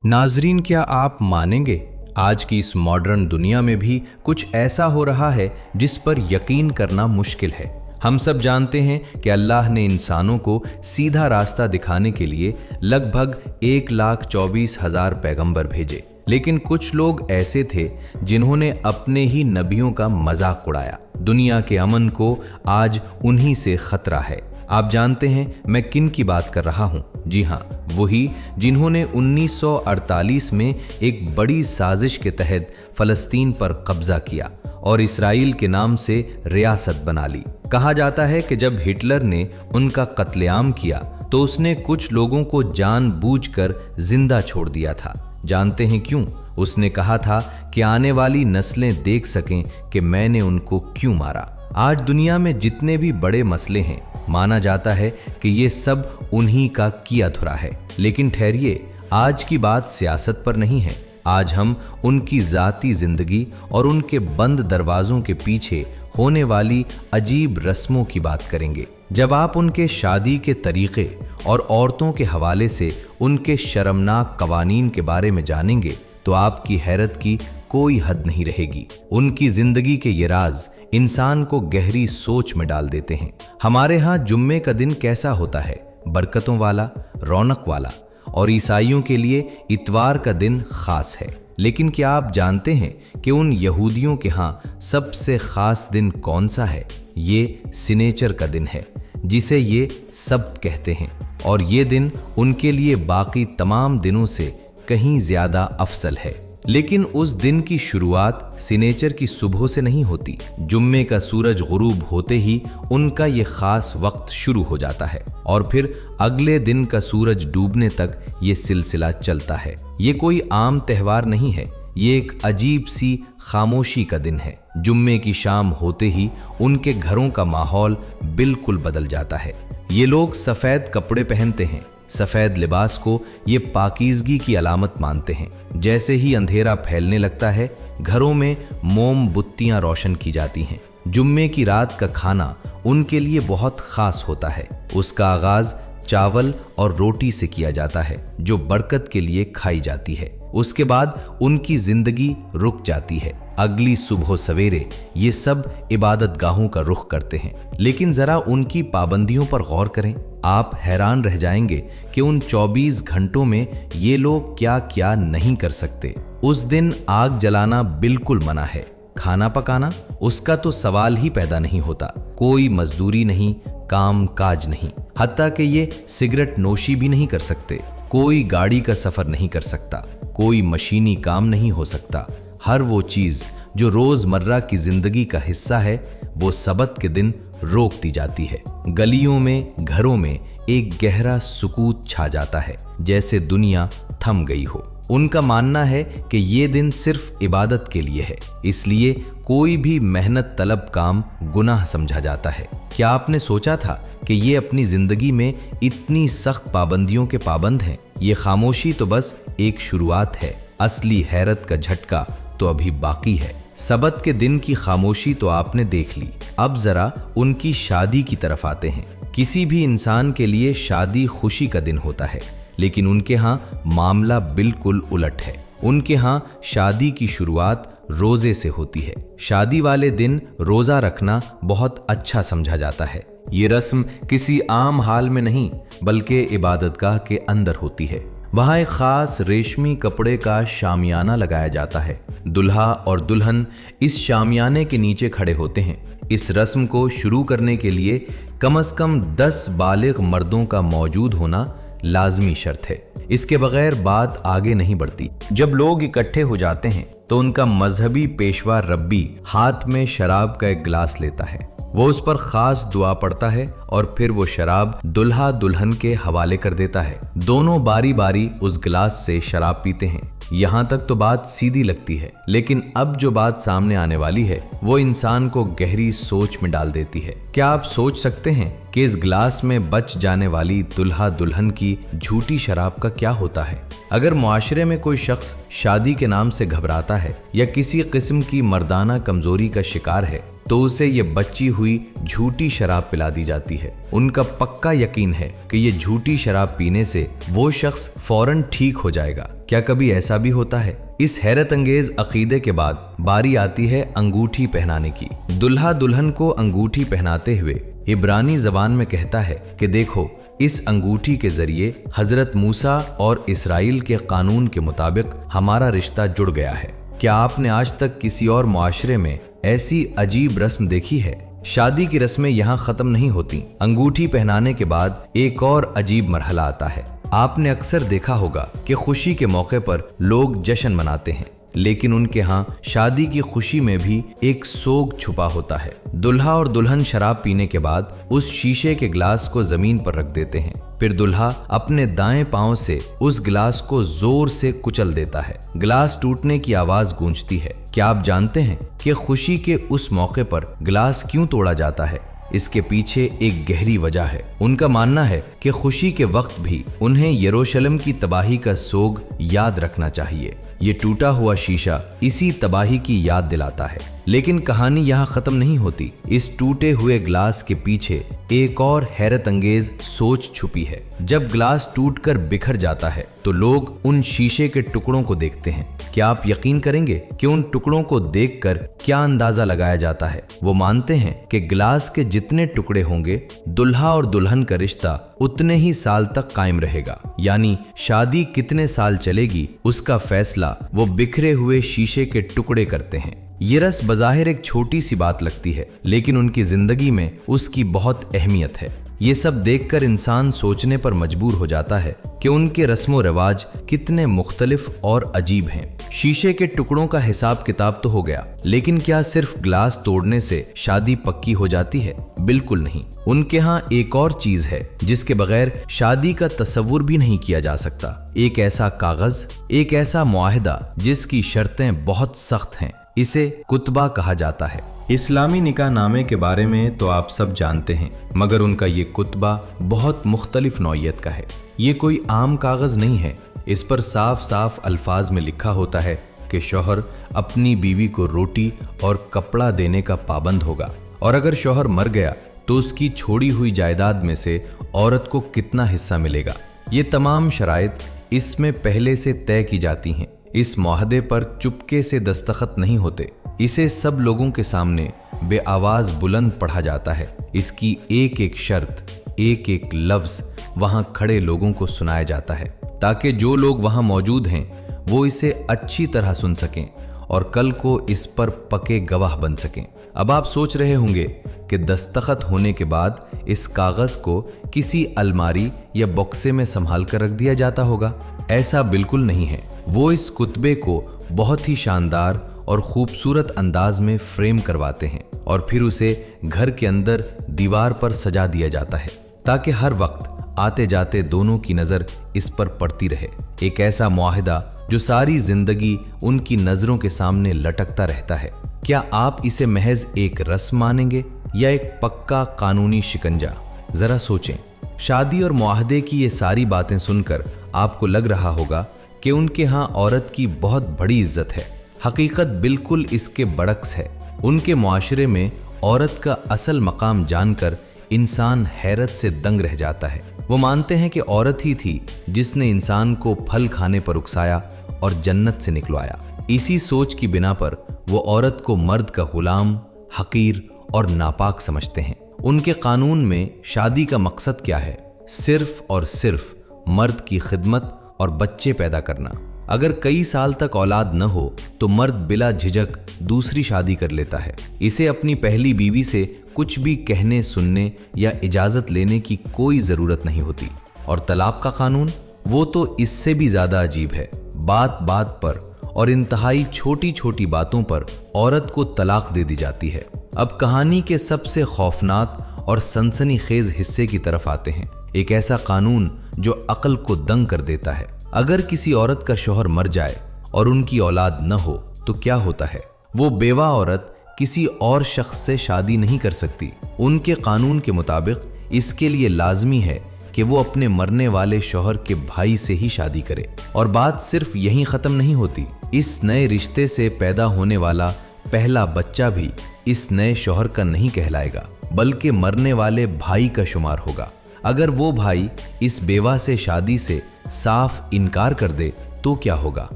नाजरीन, क्या आप मानेंगे आज की इस मॉडर्न दुनिया में भी कुछ ऐसा हो रहा है जिस पर यकीन करना मुश्किल है। हम सब जानते हैं कि अल्लाह ने इंसानों को सीधा रास्ता दिखाने के लिए लगभग 1,24,000 पैगंबर भेजे, लेकिन कुछ लोग ऐसे थे जिन्होंने अपने ही नबियों का मजाक उड़ाया। दुनिया के अमन को आज उन्हीं से खतरा है। आप जानते हैं मैं किन की बात कर रहा हूं? जी हां, वही जिन्होंने 1948 में एक बड़ी साजिश के तहत फलस्तीन पर कब्जा किया और इसराइल के नाम से रियासत बना ली। कहा जाता है कि जब हिटलर ने उनका कत्लेआम किया तो उसने कुछ लोगों को जानबूझकर जिंदा छोड़ दिया था। जानते हैं क्यों? उसने कहा था कि आने वाली नस्लें देख सकें कि मैंने उनको क्यों मारा। आज दुनिया में जितने भी बड़े मसले हैं, माना जाता है कि ये सब उन्हीं का किया धुरा है। लेकिन ठहरिए, आज की बात सियासत पर नहीं है। आज हम उनकी जाती जिंदगी और उनके बंद दरवाजों के पीछे होने वाली अजीब रस्मों की बात करेंगे। जब आप उनके शादी के तरीके और औरतों के हवाले से उनके शर्मनाक कवानीन के बारे में जानेंगे तो आपकी हैरत की कोई हद नहीं रहेगी। उनकी जिंदगी के ये राज इंसान को गहरी सोच में डाल देते हैं। हमारे यहाँ जुम्मे का दिन कैसा होता है? बरकतों वाला, रौनक वाला, और ईसाइयों के लिए इतवार का दिन खास है। लेकिन क्या आप जानते हैं कि उन यहूदियों के यहाँ सबसे खास दिन कौन सा है? ये सिनेचर का दिन है, जिसे ये सब्त कहते हैं, और ये दिन उनके लिए बाकी तमाम दिनों से कहीं ज्यादा अफजल है। लेकिन उस दिन की शुरुआत सिनेचर की सुबह से नहीं होती। जुम्मे का सूरज गुरूब होते ही उनका ये खास वक्त शुरू हो जाता है और फिर अगले दिन का सूरज डूबने तक ये सिलसिला चलता है। ये कोई आम त्यौहार नहीं है, ये एक अजीब सी खामोशी का दिन है। जुम्मे की शाम होते ही उनके घरों का माहौल बिल्कुल बदल जाता है। ये लोग सफेद कपड़े पहनते हैं। सफेद लिबास को ये पाकीज़गी की अलामत मानते हैं। जैसे ही अंधेरा फैलने लगता है, घरों में मोमबत्तियां रोशन की जाती हैं। जुम्मे की रात का खाना उनके लिए बहुत खास होता है। उसका आगाज चावल और रोटी से किया जाता है, जो बरकत के लिए खाई जाती है। उसके बाद उनकी जिंदगी रुक जाती है। अगली सुबह सवेरे ये सब इबादत गाहों का रुख करते हैं। लेकिन जरा उनकी पाबंदियों पर गौर करें। आप हैरान रह जाएंगे कि उन 24 घंटों में ये लोग क्या क्या नहीं कर सकते। उस दिन आग जलाना बिल्कुल मना है। खाना पकाना, उसका तो सवाल ही पैदा नहीं होता। कोई मजदूरी नहीं, काम काज नहीं, हत्ता कि ये सिगरेट नोशी भी नहीं कर सकते। कोई गाड़ी का सफर नहीं कर सकता। कोई मशीनी काम नहीं हो सकता। हर वो चीज जो रोजमर्रा की जिंदगी का हिस्सा है, वो सबत के दिन रोक दी जाती है। गलियों में, घरों में एक गहरा सुकूत छा जाता है, जैसे दुनिया थम गई हो। उनका मानना है कि ये दिन सिर्फ इबादत के लिए है, इसलिए कोई भी मेहनत तलब काम गुनाह समझा जाता है। क्या आपने सोचा था कि ये अपनी जिंदगी में इतनी सख्त पाबंदियों के पाबंद हैं? ये खामोशी तो बस एक शुरुआत है। असली हैरत का झटका तो अभी बाकी है। सबत के दिन की खामोशी तो आपने देख ली। अब जरा उनकी शादी की तरफ आते हैं। किसी भी इंसान के लिए शादी खुशी का दिन होता है, लेकिन उनके यहाँ मामला बिल्कुल उलट है। उनके यहाँ शादी की शुरुआत रोजे से होती है। शादी वाले दिन रोजा रखना बहुत अच्छा समझा जाता है। ये रस्म किसी आम हाल में नहीं, बल्कि इबादतगाह के अंदर होती है। वहाँ एक खास रेशमी कपड़े का शामियाना लगाया जाता है। दुल्हा और दुल्हन इस शामियाने के नीचे खड़े होते हैं। इस रस्म को शुरू करने के लिए कम से कम 10 बालिग मर्दों का मौजूद होना लाजमी शर्त है। इसके बगैर बात आगे नहीं बढ़ती। जब लोग इकट्ठे हो जाते हैं तो उनका मजहबी पेशवा रब्बी हाथ में शराब का एक गिलास लेता है। वो उस पर खास दुआ पढ़ता है और फिर वो शराब दुल्हा दुल्हन के हवाले कर देता है। दोनों बारी बारी उस गिलास से शराब पीते हैं। यहाँ तक तो बात सीधी लगती है, लेकिन अब जो बात सामने आने वाली है वो इंसान को गहरी सोच में डाल देती है। क्या आप सोच सकते हैं कि इस गिलास में बच जाने वाली दुल्हा दुल्हन की झूठी शराब का क्या होता है? अगर मुआशरे में कोई शख्स शादी के नाम से घबराता है या किसी किस्म की मर्दाना कमजोरी का शिकार है, तो उसे ये बची हुई झूठी शराब पिला दी जाती है। उनका पक्का यकीन है कि ये झूठी शराब पीने से वो शख्स फौरन ठीक हो जाएगा। क्या कभी ऐसा भी होता है? इस हैरत अंगेज अकीदे के बाद बारी आती है अंगूठी पहनाने की। दुल्हा दुल्हन को अंगूठी पहनाते हुए इब्रानी जबान में कहता है कि देखो, इस अंगूठी के जरिए हजरत मूसा और इसराइल के कानून के मुताबिक हमारा रिश्ता जुड़ गया है। क्या आपने आज तक किसी और मुआशरे में ऐसी अजीब रस्म देखी है? शादी की रस्में यहाँ खत्म नहीं होती। अंगूठी पहनाने के बाद एक और अजीब मरहला आता है। आपने अक्सर देखा होगा कि खुशी के मौके पर लोग जश्न मनाते हैं, लेकिन उनके यहाँ शादी की खुशी में भी एक सोग छुपा होता है। दुल्हा और दुल्हन शराब पीने के बाद उस शीशे के गिलास को जमीन पर रख देते हैं। फिर दुल्हा अपने दाएं पांव से उस गिलास को जोर से कुचल देता है। गिलास टूटने की आवाज गूंजती है। क्या आप जानते हैं कि खुशी के उस मौके पर गिलास क्यों तोड़ा जाता है? इसके पीछे एक गहरी वजह है। उनका मानना है कि खुशी के वक्त भी उन्हें यरूशलेम की तबाही का सोग याद रखना चाहिए। ये टूटा हुआ शीशा इसी तबाही की याद दिलाता है। लेकिन कहानी यहाँ खत्म नहीं होती। इस टूटे हुए ग्लास के पीछे एक और हैरत अंगेज सोच छुपी है। जब ग्लास टूटकर बिखर जाता है तो लोग उन शीशे के टुकड़ों को देखते हैं। क्या आप यकीन करेंगे कि उन टुकड़ों को देखकर क्या अंदाजा लगाया जाता है? वो मानते हैं कि ग्लास के जितने टुकड़े होंगे, दुल्हा और दुल्हन का रिश्ता उतने ही साल तक कायम रहेगा। यानी शादी कितने साल चलेगी उसका फैसला वो बिखरे हुए शीशे के टुकड़े करते हैं। ये रस्म बज़ाहिर एक छोटी सी बात लगती है, लेकिन उनकी जिंदगी में उसकी बहुत अहमियत है। ये सब देखकर इंसान सोचने पर मजबूर हो जाता है कि उनके रस्मो रिवाज कितने मुख्तलिफ और अजीब हैं। शीशे के टुकड़ों का हिसाब किताब तो हो गया, लेकिन क्या सिर्फ ग्लास तोड़ने से शादी पक्की हो जाती है? बिल्कुल नहीं। उनके यहाँ एक और चीज है जिसके बगैर शादी का तसव्वुर भी नहीं किया जा सकता। एक ऐसा कागज, एक ऐसा मुआहिदा जिसकी शर्तें बहुत सख्त हैं। इसे कुतबा कहा जाता है। इस्लामी निकाह नामे के बारे में तो आप सब जानते हैं, मगर उनका ये कुतबा बहुत मुख्तलिफ नौइयत का है। ये कोई आम कागज नहीं है। इस पर साफ साफ अल्फाज में लिखा होता है कि शौहर अपनी बीवी को रोटी और कपड़ा देने का पाबंद होगा, और अगर शौहर मर गया तो उसकी छोड़ी हुई जायदाद में से औरत को कितना हिस्सा मिलेगा। ये तमाम शराइत इसमें पहले से तय की जाती हैं। इस मुआहदे पर चुपके से दस्तखत नहीं होते। इसे सब लोगों के सामने बेआवाज बुलंद पढ़ा जाता है। इसकी एक एक शर्त, एक एक लफ्ज वहां खड़े लोगों को सुनाया जाता है, ताकि जो लोग वहां मौजूद हैं वो इसे अच्छी तरह सुन सकें और कल को इस पर पके गवाह बन सकें। अब आप सोच रहे होंगे कि दस्तखत होने के बाद इस कागज को किसी अलमारी या बॉक्से में संभाल कर रख दिया जाता होगा। ऐसा बिल्कुल नहीं है। वो इस कुतबे को बहुत ही शानदार और खूबसूरत अंदाज में फ्रेम करवाते हैं और फिर उसे घर के अंदर दीवार पर सजा दिया जाता है, ताकि हर वक्त आते जाते दोनों की नजर इस पर पड़ती रहे। एक ऐसा मुआहिदा जो सारी जिंदगी उनकी नजरों के सामने लटकता रहता है। क्या आप इसे महज एक रस्म मानेंगे या एक पक्का कानूनी शिकंजा? जरा सोचें। शादी और मुआहदे की ये सारी बातें सुनकर आपको लग रहा होगा कि उनके यहाँ औरत की बहुत बड़ी इज्जत है। हकीकत बिल्कुल इसके बरक्स है। उनके मुआशरे में औरत का असल मकाम जानकर इंसान हैरत से दंग रह जाता है। वो मानते हैं कि औरत ही थी जिसने इंसान को फल खाने पर उकसाया और जन्नत से निकलवाया। इसी सोच की बिना पर वो औरत को मर्द का गुलाम, हकीर और नापाक समझते हैं। उनके कानून में शादी का मकसद क्या है? सिर्फ और सिर्फ मर्द की खिदमत और बच्चे पैदा करना। अगर कई साल तक औलाद न हो तो मर्द बिला झिझक दूसरी शादी कर लेता है। इसे अपनी पहली बीवी से कुछ भी कहने, सुनने या इजाजत लेने की कोई जरूरत नहीं होती। और तलाक का कानून, वो तो इससे भी ज्यादा अजीब है। बात बात पर और इंतहाई छोटी छोटी बातों पर औरत को तलाक दे दी जाती है। अब कहानी के सबसे खौफनाक और सनसनीखेज हिस्से की तरफ आते हैं। एक ऐसा कानून जो अक्ल को दंग कर देता है। अगर किसी औरत का शौहर मर जाए और उनकी औलाद न हो तो क्या होता है? वो बेवा औरत किसी और शख्स से शादी नहीं कर सकती। उनके कानून के मुताबिक इसके लिए लाजमी है कि वो अपने मरने वाले शौहर के भाई से ही शादी करे। और बात सिर्फ यहीं खत्म नहीं होती। इस नए रिश्ते से पैदा होने वाला पहला बच्चा भी इस नए शौहर का नहीं कहलाएगा, बल्कि मरने वाले भाई का शुमार होगा। अगर वो भाई इस बेवा से शादी से साफ इनकार कर दे तो क्या होगा।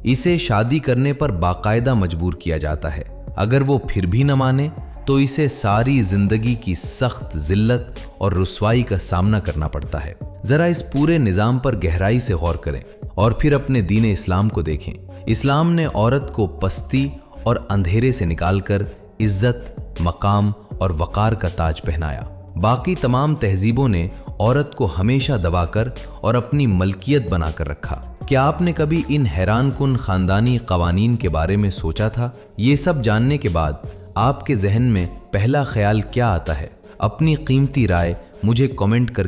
इसे शादी करने पर बाकायदा मजबूर किया जाता है। अगर वो फिर भी न माने तो इसे सारी जिंदगी की सख्त जिल्लत और रुसवाई का सामना करना पड़ता है। जरा इस पूरे निज़ाम पर गहराई से गौर करें और फिर अपने दीन इस्लाम को देखें। इस्लाम ने औरत को पस्ती और अंधेरे से निकालकर इज्जत, मकाम और वकार का ताज पहनाया। बाकी तमाम तहजीबों ने औरत को हमेशा दबाकर और अपनी मलकियत बनाकर रखा। क्या आपने कभी इन हैरानकुन खानदानी कवानीन के बारे में सोचा था? ये सब जानने के बाद आपके जहन में पहला ख्याल क्या आता है? अपनी कीमती राय मुझे कमेंट कर